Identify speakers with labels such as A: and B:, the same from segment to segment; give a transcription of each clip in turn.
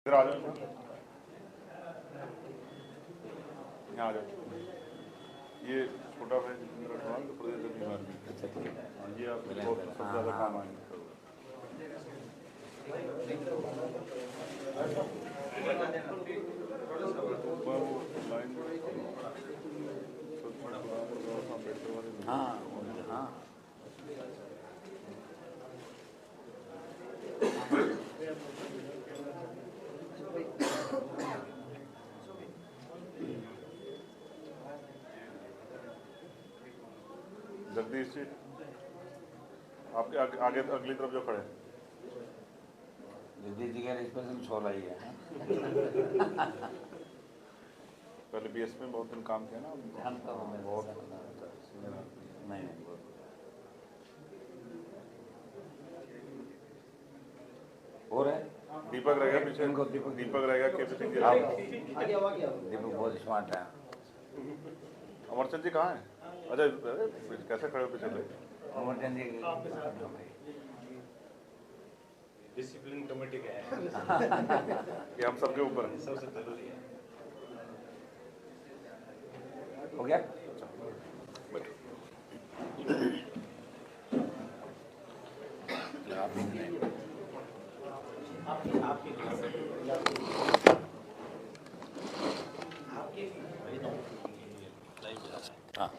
A: इधर आ जाओ, यहाँ आ जाओ। ये छोटा भाई जितेंद्र अग्रवाल तो प्रदेश में बीमार भी।
B: अच्छा ठीक है।
A: हाँ, ये आप बहुत सबसे ज़्यादा काम आएंगे। मैं वो लाइन
B: हाँ हाँ
A: जगदीश जी आपके आगे अगली तरफ जो खड़े हैं।
B: जगदीश जी का स्पेशल छोला ही है।
A: पहले बीएस में बहुत दिन काम किया ना,
B: जानता हूँ मैं
A: बहुत
B: नहीं और है
A: दीपक रहेगा पीछे।
B: इनको
A: दीपक रहेगा के पी सिंह जी।
B: दीपक बहुत स्मार्ट है।
A: अमरचंद जी कहाँ हैं? अच्छा अरे कैसे खड़े हो पीछे ले?
B: अमरचंद जी
C: डिसिप्लिन कमेटी का है।
A: ये हम सबके ऊपर है।
C: सबसे जरूरी है।
B: हो गया। हाँ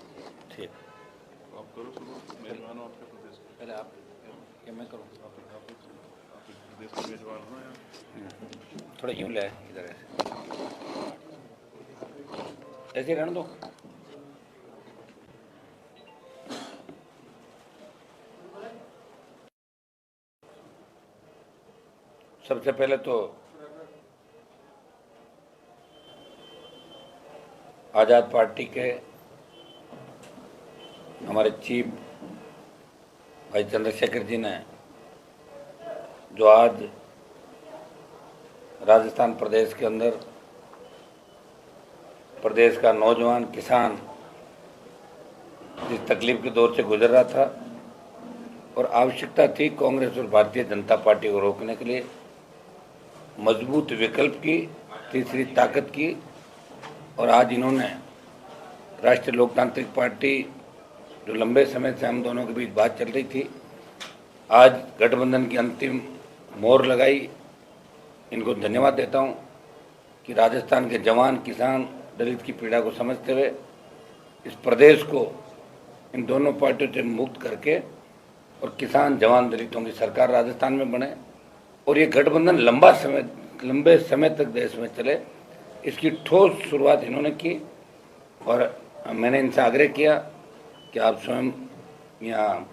B: ठीक।
A: आप करो शुरू, मेजबान हो आपके प्रदेश के।
B: पहले आप क्या मैं करूँ?
A: प्रदेश के मेजबान हो या
B: थोड़ा यूँ ले इधर ऐसे रहने दो। सबसे पहले तो आज़ाद पार्टी के हमारे चीफ भाई चंद्रशेखर जी ने जो आज राजस्थान प्रदेश के अंदर प्रदेश का नौजवान किसान जिस तकलीफ के दौर से गुजर रहा था और आवश्यकता थी कांग्रेस और भारतीय जनता पार्टी को रोकने के लिए मजबूत विकल्प की, तीसरी ताकत की, और आज इन्होंने राष्ट्रीय लोकतांत्रिक पार्टी जो लंबे समय से हम दोनों के बीच बात चल रही थी, आज गठबंधन की अंतिम मोहर लगाई। इनको धन्यवाद देता हूं कि राजस्थान के जवान किसान दलित की पीड़ा को समझते हुए इस प्रदेश को इन दोनों पार्टियों से मुक्त करके और किसान जवान दलितों की सरकार राजस्थान में बने और ये गठबंधन लंबे समय तक देश में चले, इसकी ठोस शुरुआत इन्होंने की। और मैंने इनसे आग्रह किया कि आप स्वयं यहाँ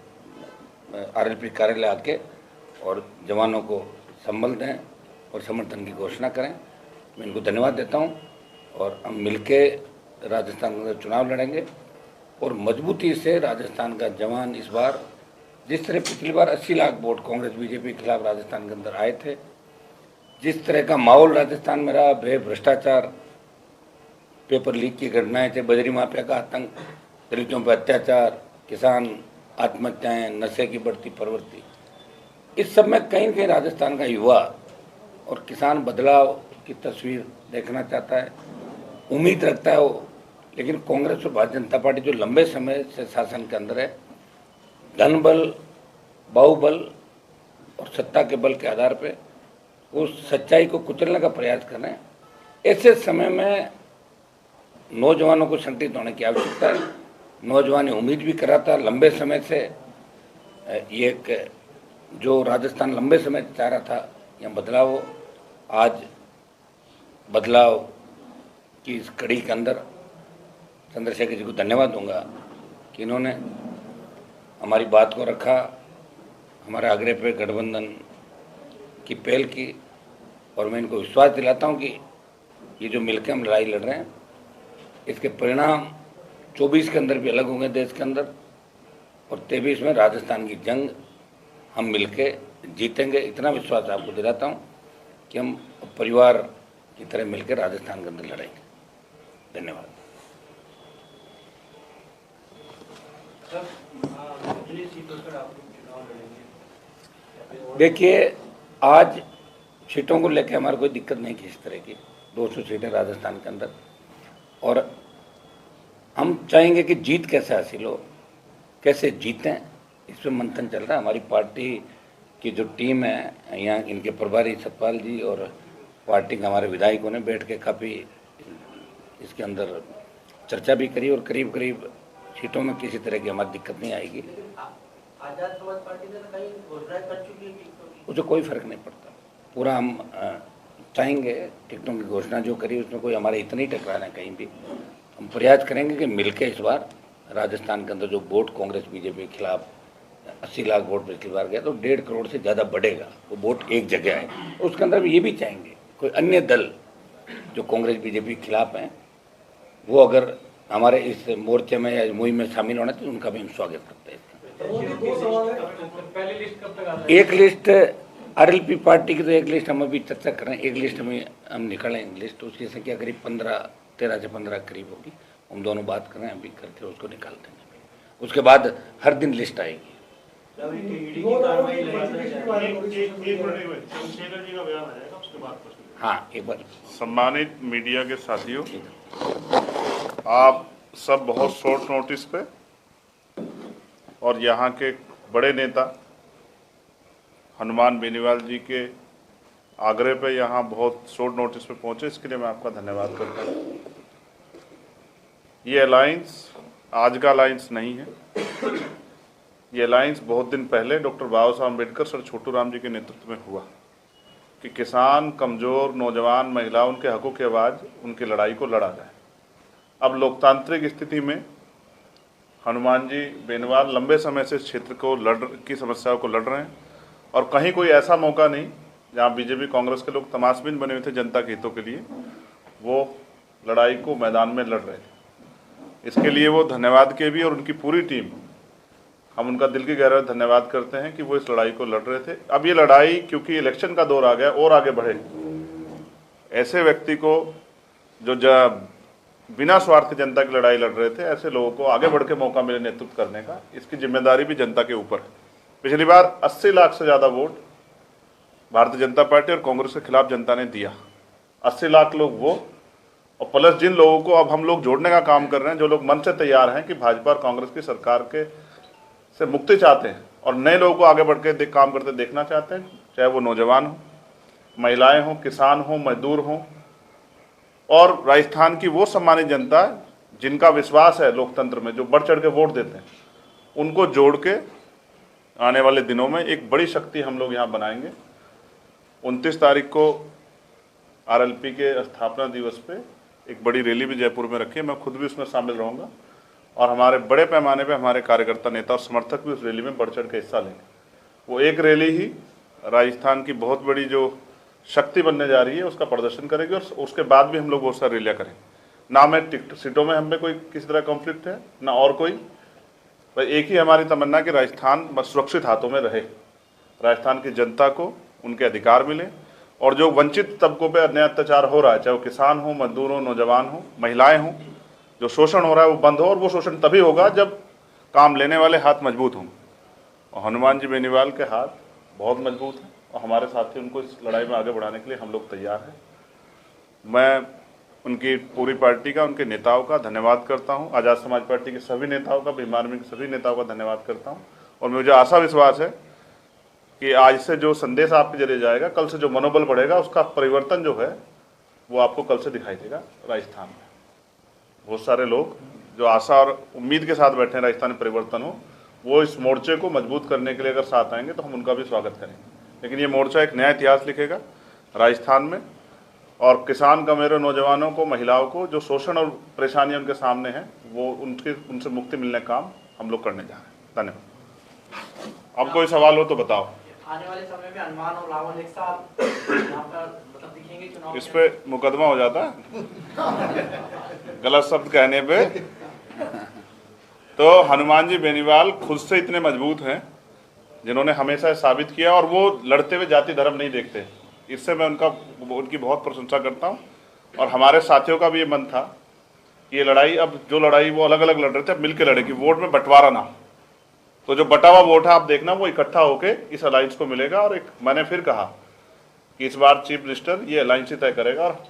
B: आरएलपी कार्यालय आके और जवानों को संबल दें और समर्थन की घोषणा करें। मैं इनको धन्यवाद देता हूँ और हम मिलके राजस्थान में चुनाव लड़ेंगे और मजबूती से राजस्थान का जवान इस बार, जिस तरह पिछली बार 80 लाख वोट कांग्रेस बीजेपी के खिलाफ राजस्थान के अंदर आए थे, जिस तरह का माहौल राजस्थान में रहा, भ्रष्टाचार, पेपर लीक की घटनाएं थे, बजरी माफिया का आतंक, दलितों पर अत्याचार, किसान आत्महत्याएं, नशे की बढ़ती प्रवृत्ति, इस सब में कहीं न कहीं राजस्थान का युवा और किसान बदलाव की तस्वीर देखना चाहता है, उम्मीद रखता है वो। लेकिन कांग्रेस और भारतीय जनता पार्टी जो लंबे समय से शासन के अंदर है, धन बल, बाहुबल और सत्ता के बल के आधार पे उस सच्चाई को कुचलने का प्रयास कर रहे हैं। ऐसे समय में नौजवानों को संगठित होने की आवश्यकता है। नौजवान उम्मीद भी कर रहा था लंबे समय से, ये एक जो राजस्थान लंबे समय से चाह रहा था यहाँ बदलाव हो। आज बदलाव की इस कड़ी के अंदर चंद्रशेखर जी को धन्यवाद दूंगा कि इन्होंने हमारी बात को रखा, हमारे आग्रह पे गठबंधन की पहल की, और मैं इनको विश्वास दिलाता हूं कि ये जो मिलकर हम लड़ाई लड़ रहे हैं, इसके परिणाम 24 के अंदर भी अलग होंगे देश के अंदर, और 23 में राजस्थान की जंग हम मिलके जीतेंगे। इतना विश्वास आपको दिलाता हूं कि हम परिवार की तरह मिलकर राजस्थान के अंदर लड़ेंगे। धन्यवाद। देखिए, आज सीटों को लेकर हमारे कोई दिक्कत नहीं की इस तरह की। 200 सीटें राजस्थान के अंदर, और हम चाहेंगे कि जीत कैसे हासिल हो, कैसे जीतें, इस पर मंथन चल रहा है। हमारी पार्टी की जो टीम है, यहाँ इनके प्रभारी सतपाल जी और पार्टी के हमारे विधायकों ने बैठ के काफ़ी इसके अंदर चर्चा भी करी, और करीब करीब सीटों में किसी तरह की हमारी दिक्कत नहीं आएगी।
D: आजाद समाज पार्टी ने कई घोषणाएं कर चुकी है
B: उसे कोई फर्क नहीं पड़ता। पूरा हम चाहेंगे टिकटों की घोषणा जो करी उसमें कोई हमारे इतनी टकराना है कहीं भी। हम प्रयास करेंगे कि मिलके इस बार राजस्थान के अंदर जो वोट कांग्रेस बीजेपी के खिलाफ 80 लाख वोट पिछली बार गया, तो 1.5 करोड़ से ज़्यादा बढ़ेगा, वो वोट एक जगह है। उसके अंदर भी ये भी चाहेंगे कोई अन्य दल जो कांग्रेस बीजेपी के खिलाफ हैं, वो अगर हमारे इस मोर्चे में या मुहिम में शामिल होना तो उनका भी हम स्वागत करते हैं।
C: पहली लिस्ट कब तक आ
B: एक लिस्ट आरएलपी पार्टी की, तो एक लिस्ट हम अभी चर्चा कर रहे हैं। एक लिस्ट में हम निकालेंगे लिस्ट, उसकी संख्या करीब 13 से 15 करीब होगी। हम दोनों बात कर रहे हैं, अभी करके उसको निकाल देंगे। उसके बाद हर दिन लिस्ट आएगी। हाँ, एक बार।
A: सम्मानित मीडिया के साथियों, आप सब बहुत शॉर्ट नोटिस पे और यहाँ के बड़े नेता हनुमान बेनीवाल जी के आग्रह पे यहाँ बहुत शॉर्ट नोटिस पे पहुँचे, इसके लिए मैं आपका धन्यवाद करता हूँ। ये अलायंस आज का अलायंस नहीं है, ये अलायंस बहुत दिन पहले डॉक्टर बाबा साहब अम्बेडकर सर छोटू राम जी के नेतृत्व में हुआ कि किसान, कमज़ोर, नौजवान, महिला, उनके हकों की आवाज़, उनकी लड़ाई को लड़ा जाए। अब लोकतांत्रिक स्थिति में हनुमान जी बेनीवाल लंबे समय से इस क्षेत्र को की समस्याओं को लड़ रहे हैं, और कहीं कोई ऐसा मौका नहीं जहां बीजेपी कांग्रेस के लोग तमाशबीन बने हुए थे जनता के हितों के लिए, वो लड़ाई को मैदान में लड़ रहे थे। इसके लिए वो धन्यवाद के भी, और उनकी पूरी टीम, हम उनका दिल की गहराई से धन्यवाद करते हैं कि वो इस लड़ाई को लड़ रहे थे। अब ये लड़ाई क्योंकि इलेक्शन का दौर आ गया और आगे बढ़े, ऐसे व्यक्ति को जो बिना स्वार्थ जनता की लड़ाई लड़ रहे थे, ऐसे लोगों को आगे बढ़ के मौका मिले नेतृत्व करने का, इसकी जिम्मेदारी भी जनता के ऊपर है। पिछली बार 80 लाख से ज़्यादा वोट भारतीय जनता पार्टी और कांग्रेस के खिलाफ जनता ने दिया। 80 लाख लोग वो, और प्लस जिन लोगों को अब हम लोग जोड़ने का काम कर रहे हैं, जो लोग मन से तैयार हैं कि भाजपा और कांग्रेस की सरकार के से मुक्ति चाहते हैं और नए लोगों को आगे बढ़ के काम करते देखना चाहते हैं, चाहे वो नौजवान हो, महिलाएं हों, किसान हों, मजदूर हों, और राजस्थान की वो सम्मानित जनता जिनका विश्वास है लोकतंत्र में, जो बढ़ चढ़ के वोट देते हैं, उनको जोड़ के आने वाले दिनों में एक बड़ी शक्ति हम लोग यहाँ बनाएंगे। 29 तारीख को आरएलपी के स्थापना दिवस पे एक बड़ी रैली भी जयपुर में रखी है, मैं खुद भी उसमें शामिल रहूँगा, और हमारे बड़े पैमाने पे हमारे कार्यकर्ता, नेता और समर्थक भी उस रैली में बढ़ चढ़ के हिस्सा लेंगे। वो एक रैली ही राजस्थान की बहुत बड़ी जो शक्ति बनने जा रही है उसका प्रदर्शन करेगी, और उसके बाद भी हम लोग बहुत सारी रैलियाँ करेंगे। ना मैं टिकट सीटों में हमें कोई किसी तरह कॉन्फ्लिक्ट है, ना और कोई, भाई एक ही हमारी तमन्ना कि राजस्थान बस सुरक्षित हाथों में रहे, राजस्थान की जनता को उनके अधिकार मिले, और जो वंचित तबकों पे अन्याय अत्याचार हो रहा है, चाहे वो किसान हो, मजदूर हो, नौजवान हो, महिलाएं हों, जो शोषण हो रहा है वो बंद हो, और वो शोषण तभी होगा जब काम लेने वाले हाथ मजबूत हों, और हनुमान जी बेनीवाल के हाथ बहुत मजबूत हैं, और हमारे साथी उनको इस लड़ाई में आगे बढ़ाने के लिए हम लोग तैयार हैं। मैं उनकी पूरी पार्टी का, उनके नेताओं का धन्यवाद करता हूं, आज़ाद समाज पार्टी के सभी नेताओं का, भीम आर्मी के सभी नेताओं का धन्यवाद करता हूं, और मुझे आशा विश्वास है कि आज से जो संदेश आपके जरिए जाएगा, कल से जो मनोबल बढ़ेगा, उसका परिवर्तन जो है वो आपको कल से दिखाई देगा। राजस्थान में बहुत सारे लोग जो आशा और उम्मीद के साथ बैठे हैं राजस्थान में परिवर्तन हो, वो इस मोर्चे को मजबूत करने के लिए अगर साथ आएंगे तो हम उनका भी स्वागत करेंगे। लेकिन ये मोर्चा एक नया इतिहास लिखेगा राजस्थान में, और किसान, कमेरों, नौजवानों को, महिलाओं को जो शोषण और परेशानियां उनके सामने हैं, वो उनसे मुक्ति मिलने का काम हम लोग करने जा रहे हैं। धन्यवाद। अब कोई सवाल हो तो बताओ।
D: आने वाले समय में हनुमान और रावण एक साथ यहाँ पर मतलब दिखेंगे चुनाव?
A: इस पे मुकदमा हो जाता है गलत शब्द कहने पे। तो हनुमान जी बेनीवाल खुद से इतने मजबूत हैं, जिन्होंने हमेशा साबित किया, और वो लड़ते हुए जाति धर्म नहीं देखते। इससे मैं उनकी बहुत प्रशंसा करता हूँ, और हमारे साथियों का भी ये मन था कि ये लड़ाई, अब जो लड़ाई वो अलग अलग लड़ रहे थे, अब मिलकर लड़े कि वोट में बंटवारा ना। तो जो बटा हुआ वोट है आप देखना वो इकट्ठा होके इस अलायंस को मिलेगा। और एक मैंने फिर कहा कि इस बार चीफ मिनिस्टर ये अलायंस ही तय करेगा और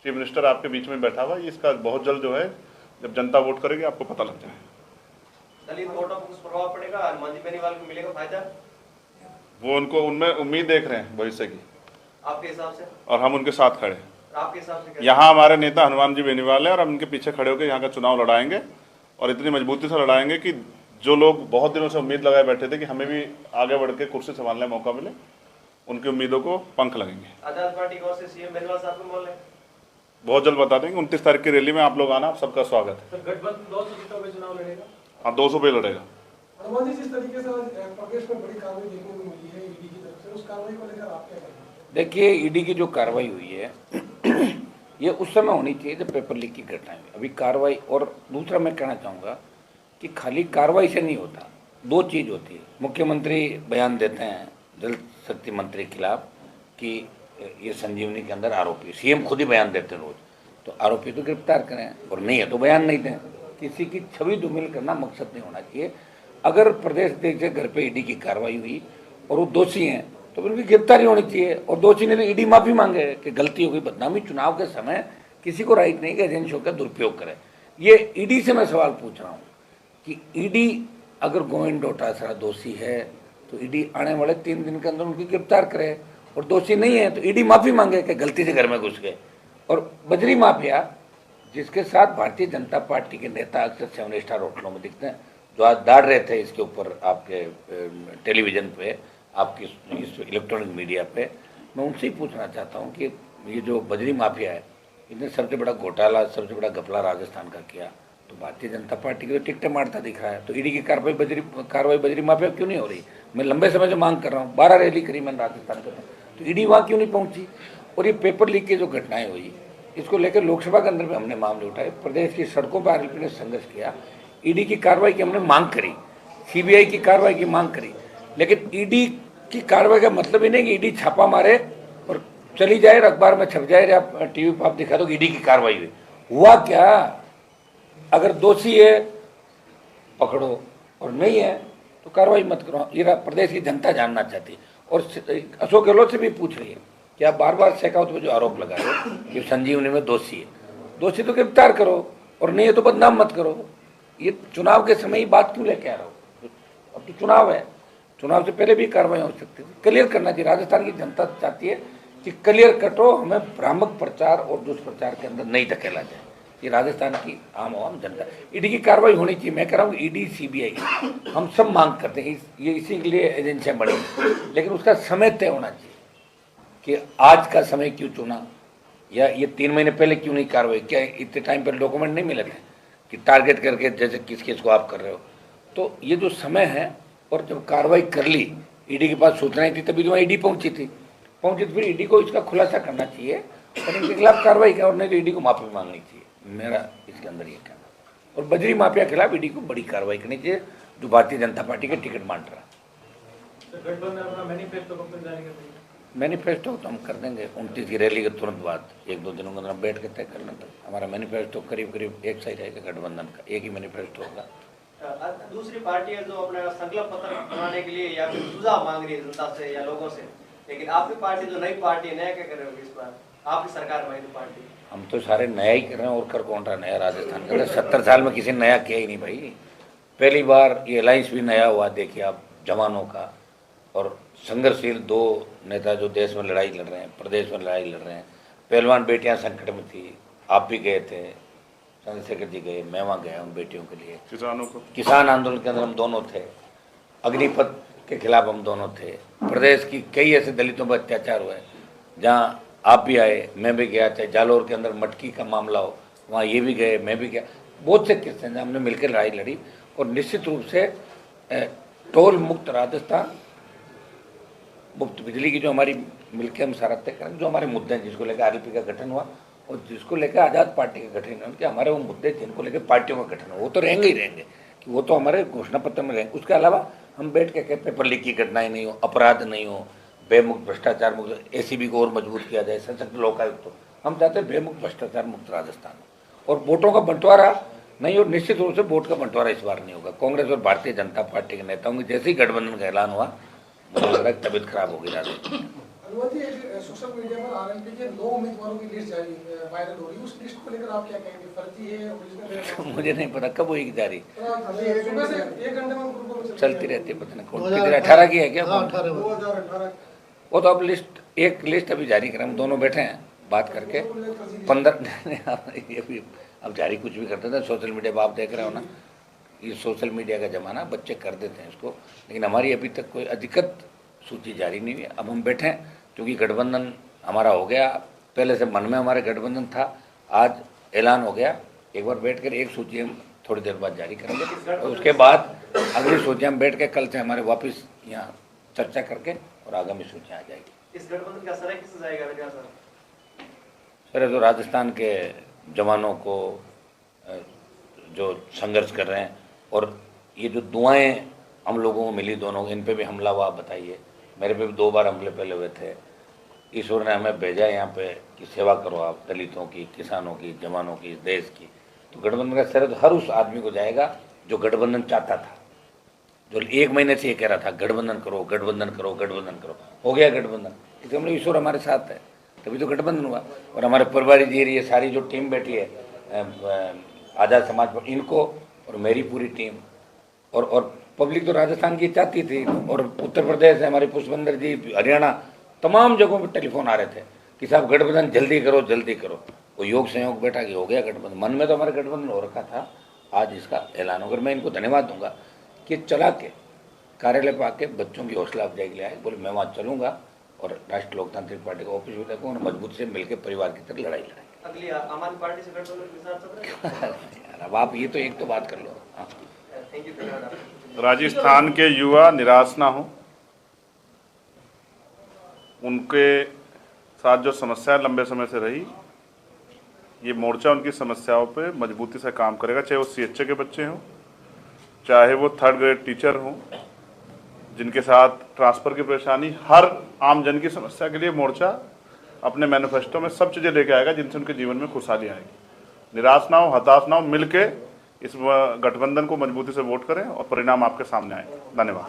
A: चीफ मिनिस्टर आपके बीच में बैठा हुआ है। इसका बहुत जल्द जो है जब जनता वोट करेगी आपको पता लग जाएगा।
E: दलित वोटों को कुछ प्रभाव पड़ेगा, हनुमान जी बेनीवाल को मिलेगा फायदा?
A: वो उनको उनमें उम्मीद देख रहे हैं भविष्य की,
E: आपके हिसाब से?
A: और हम उनके साथ खड़े हैं।
E: आपके हिसाब से
A: यहाँ हमारे नेता हनुमान जी बेनीवाल है और हम उनके पीछे खड़े होकर यहाँ का चुनाव लड़ाएंगे और इतनी मजबूती से लड़ाएंगे कि जो लोग बहुत दिनों से उम्मीद लगाए बैठे थे कि हमें भी आगे बढ़ के कुर्सी संभालने का मौका मिले, उनकी उम्मीदों को पंख लगेंगे।
E: आजाद पार्टी की ओर से सीएम बेनीवाल साहब को बोल रहे हैं?
A: बहुत जल्द बता देंगे। 29 तारीख की रैली में आप लोग आना, आप सबका स्वागत है।
C: सर गठबंधन 200 सीटों पे चुनाव लड़ेगा?
A: हाँ, 200 पे लड़ेगा।
F: हनुमान जी, जिस तरीके से प्रदेश में बड़ी कार्रवाई देखने को मिली है ईडी की तरफ से, उस कार्रवाई को लेकर आप क्या कहेंगे?
B: देखिए, ईडी की जो कार्रवाई हुई है ये उस समय होनी चाहिए जब पेपर लीक की घटना हुई। अभी कार्रवाई, और दूसरा मैं कहना चाहूँगा कि खाली कार्रवाई से नहीं होता, दो चीज़ होती है। मुख्यमंत्री बयान देते हैं जल शक्ति मंत्री के खिलाफ कि ये संजीवनी के अंदर आरोपी, सीएम खुद ही बयान देते हैं रोज, तो आरोपी तो गिरफ्तार करें, और नहीं है तो बयान नहीं दें। किसी की छवि धूमिल करना मकसद नहीं होना चाहिए। अगर प्रदेश अध्यक्ष के घर पे ईडी की कार्रवाई हुई और वो दोषी हैं तो उनकी गिरफ्तारी होनी चाहिए, और दोषी ने तो ईडी माफी मांगे कि गलती हो गई, बदनामी। चुनाव के समय किसी को राइट नहीं कि एजेंसियों का दुरुपयोग करे। ये ईडी से मैं सवाल पूछ रहा हूँ कि ईडी अगर गोविंद डोटासरा दोषी है तो ईडी आने वाले 3 दिन के अंदर उनकी गिरफ्तार करे, और दोषी नहीं है तो ईडी माफी मांगे कि गलती से घर में घुस गए। और बजरी माफिया, जिसके साथ भारतीय जनता पार्टी के नेता अक्सर 7 स्टार होटलों में दिखते हैं, जो आज दाड़ रहे थे इसके ऊपर आपके टेलीविज़न पे, आपकी इस इलेक्ट्रॉनिक मीडिया पे, मैं उनसे ही पूछना चाहता हूँ कि ये जो बजरी माफिया है, इसने सबसे बड़ा घोटाला, सबसे बड़ा घपला राजस्थान का किया, तो भारतीय जनता पार्टी की तो टिकटें मारता दिख रहा है, तो ईडी की कार्रवाई बजरी माफिया क्यों नहीं हो रही? मैं लंबे समय से मांग कर रहा हूँ, 12 रैली करी मैंने राजस्थान के, तो ईडी वहाँ क्यों नहीं पहुँची? और ये पेपर लीक की जो घटनाएं हुई, इसको लेकर लोकसभा के अंदर भी हमने मामले उठाए, प्रदेश की सड़कों पर आरएलपी ने संघर्ष किया, ईडी की कार्रवाई की हमने मांग करी, सीबीआई की कार्रवाई की मांग करी, लेकिन ईडी की कार्रवाई का मतलब ही नहीं कि ईडी छापा मारे और चली जाए, अखबार में छप जाए या टीवी पर आप दिखा दो ईडी की कार्रवाई हुई। हुआ क्या? अगर दोषी है पकड़ो, और नहीं है तो कार्रवाई मत करो। ये प्रदेश की जनता जानना चाहती है, और अशोक गहलोत से भी पूछ रही है कि आप बार बार शेखावत पे जो आरोप लगा रहे हो कि संजीवनी में दोषी है, दोषी तो गिरफ्तार करो, और नहीं है तो बदनाम मत करो। ये चुनाव के समय ही बात क्यों लेके आ रहे हो? अब तो चुनाव है, चुनाव से पहले भी कार्रवाई हो सकती थी। क्लियर करना चाहिए। राजस्थान की जनता चाहती है कि क्लियर कटो, हमें भ्रामक प्रचार और दुष्प्रचार के अंदर नहीं धकेला जाए। ये राजस्थान की आम जनता, ईडी की कार्रवाई होनी चाहिए। मैं कह रहा हूँ ईडी सीबीआई हम सब मांग करते हैं, ये इसी के लिए एजेंसियाँ बनी, लेकिन उसका समय तय होना चाहिए कि आज का समय क्यों चुना, या ये 3 महीने पहले क्यों नहीं कार्रवाई? क्या इतने टाइम पर डॉक्यूमेंट नहीं मिले थे कि टारगेट करके जैसे किस केस को आप कर रहे हो? तो ये जो समय है, और जब कार्रवाई कर ली, ईडी के पास सूचनाएं थी तभी तो ईडी पहुंची तो फिर ईडी को इसका खुलासा करना चाहिए और इनके खिलाफ कार्रवाई कर, और नहीं तो ईडी को माफी मांगनी चाहिए। मेरा इसके अंदर ये कहना। और बजरी माफिया के खिलाफ ईडी को बड़ी कार्रवाई करनी चाहिए, जो भारतीय जनता पार्टी के टिकट बांट रहा है।
C: गठबंधन अपना मैनिफेस्टो कब तक जारी करेगा?
B: मैनिफेस्टो तो हम कर देंगे 29 की रैली के तुरंत बाद, 1-2 दिनों के अंदर बैठ के तय कर लेते हैं। हमारा मैनिफेस्टो करीब एक सा ही रहेगा गठबंधन का, एक ही मैनिफेस्टो होगा।
E: दूसरी पार्टी है जो अपना संकल्प पत्र बनाने के लिए या फिर सुझाव मांग रही है जनता से या लोगों से, लेकिन आपकी पार्टी जो नई पार्टी है, नया क्या कर रहे हो इस बार? आपकी सरकार में पार्टी,
B: हम तो सारे नया ही कर रहे हैं, और कर कौन रहा नया? राजस्थान के अंदर 70 साल में किसी ने नया किया ही नहीं भाई। पहली बार ये अलायंस भी नया हुआ, देखिए आप, जवानों का और संघर्षशील 2 नेता जो देश में लड़ाई लड़ रहे हैं, प्रदेश में लड़ाई लड़ रहे हैं। पहलवान बेटियां संकट में थी, आप भी गए थे, चंद्रशेखर जी गए, मैं वहाँ गया उन बेटियों के लिए।
A: किसानों को,
B: किसान आंदोलन के अंदर हम दोनों थे, अग्निपथ के खिलाफ हम दोनों थे। प्रदेश की कई ऐसे दलितों पर अत्याचार हुए जहाँ आप भी आए, मैं भी गया, चाहे जालोर के अंदर मटकी का मामला हो, वहाँ ये भी गए, मैं भी गया। बहुत से किस्से हैं हमने मिलकर लड़ाई लड़ी, और निश्चित रूप से टोल मुक्त राजस्थान, मुफ्त बिजली की जो हमारी मिलकर हम सारा तय करेंगे। जो हमारे मुद्दे हैं, जिसको लेकर आरएलपी का गठन हुआ और जिसको लेकर आज़ाद पार्टी का गठन हुआ, कि हमारे वो मुद्दे जिनको लेकर पार्टियों का गठन हुआ, वो तो रहेंगे ही रहेंगे, कि वो तो हमारे घोषणा पत्र में रहेंगे। उसके अलावा हम बैठ के पेपर लीक की घटनाएं नहीं हो, अपराध नहीं हो, बेमुक्त भ्रष्टाचार मुक्त, एसीबी को और मजबूत किया जाए, सशक्त लोकायुक्त हो। हम चाहते हैं बेमुक्त भ्रष्टाचार मुक्त राजस्थान, और वोटों का बंटवारा नहीं, और निश्चित रूप से वोट का बंटवारा इस बार नहीं होगा। कांग्रेस और भारतीय जनता पार्टी के नेताओं की जैसे ही गठबंधन का ऐलान हुआ, मुझे लग रहा है तबीयत खराब होगी राजनीति।
F: अनुमति सोशल मीडिया पर आरएलपी के 9 उम्मीदवारों की लिस्ट जारी वायरल हो रही है, उस लिस्ट को लेकर आप क्या कहेंगे? फर्जी है, ओरिजिनल है?
B: मुझे नहीं पता कब होगी जारी,
F: सुबह से 1 घंटे में ग्रुपों में
B: चलती रहती है, पता नहीं कौन कितने 18 की है क्या?
F: 2018
B: वो तो अब एक लिस्ट अभी जारी करें, हम दोनों बैठे हैं बात करके 15 ये भी अब जारी कुछ भी करते थे। सोशल मीडिया पर आप देख रहे हो ना, ये सोशल मीडिया का ज़माना, बच्चे कर देते हैं इसको, लेकिन हमारी अभी तक कोई अधिकृत सूची जारी नहीं हुई है। अब हम बैठे हैं क्योंकि गठबंधन हमारा हो गया, पहले से मन में हमारे गठबंधन था, आज ऐलान हो गया। एक बार बैठ कर एक सूची हम थोड़ी देर बाद जारी करेंगे, और उसके बाद अगली सूची हम बैठ के कल से हमारे वापस यहाँ चर्चा करके और आगामी सूचियाँ आ जाएगी।
E: इस गठबंधन का असर किससे जाएगा सर?
B: सर तो राजस्थान के जवानों को जो संघर्ष कर रहे हैं, और ये जो दुआएं हम लोगों को मिली दोनों, इन पे भी हमला हुआ, बताइए। मेरे पे भी 2 बार हमले पहले हुए थे। ईश्वर ने हमें भेजा यहाँ पे कि सेवा करो आप, दलितों की, किसानों की, जवानों की, देश की। तो गठबंधन का श्रेय हर उस आदमी को जाएगा जो गठबंधन चाहता था, जो 1 महीने से ये कह रहा था गठबंधन करो, गठबंधन करो, गठबंधन करो। हो गया गठबंधन, क्योंकि हम लोग ईश्वर हमारे साथ है, तभी तो गठबंधन हुआ। और हमारे परिवारी जी, ये सारी जो टीम बैठी है आज़ाद समाज पर, इनको और मेरी पूरी टीम, और पब्लिक तो राजस्थान की चाहती थी, और उत्तर प्रदेश से हमारे पुष्पेंद्र जी, हरियाणा, तमाम जगहों पर टेलीफोन आ रहे थे कि साहब गठबंधन जल्दी करो, जल्दी करो। वो योग संयोग बैठा कि हो गया गठबंधन। मन में तो हमारे गठबंधन हो रखा था, आज इसका ऐलान होकर मैं इनको धन्यवाद दूंगा कि चला के कार्यालय पर आके बच्चों की हौसला अफजाई के लिए आए, बोले मैं वहाँ चलूँगा और राष्ट्रीय लोकतांत्रिक पार्टी का ऑफिस भी देखूँगा, मजबूत से मिलकर परिवार की तरह लड़ाई लड़ाई।
E: अगली आम आदमी पार्टी से गठबंधन के साथ चल रहे हैं?
B: यार अब आप ये तो एक तो बात कर लो। हाँ,
E: थैंक यू, धन्यवाद।
A: राजस्थान के युवा निराश ना हो, उनके साथ जो समस्या लंबे समय से रही, ये मोर्चा उनकी समस्याओं पे मजबूती से काम करेगा, चाहे वो CHA के बच्चे हों, चाहे वो 3rd ग्रेड टीचर हों, जिनके साथ ट्रांसफ़र की परेशानी, हर आम जन की समस्या के लिए मोर्चा अपने मैनिफेस्टो में सब चीज़ें लेके आएगा जिनसे उनके जीवन में खुशहाली आएगी। निराश ना हो, हताश ना हो, मिलके इस गठबंधन को मजबूती से वोट करें और परिणाम आपके सामने आए। धन्यवाद।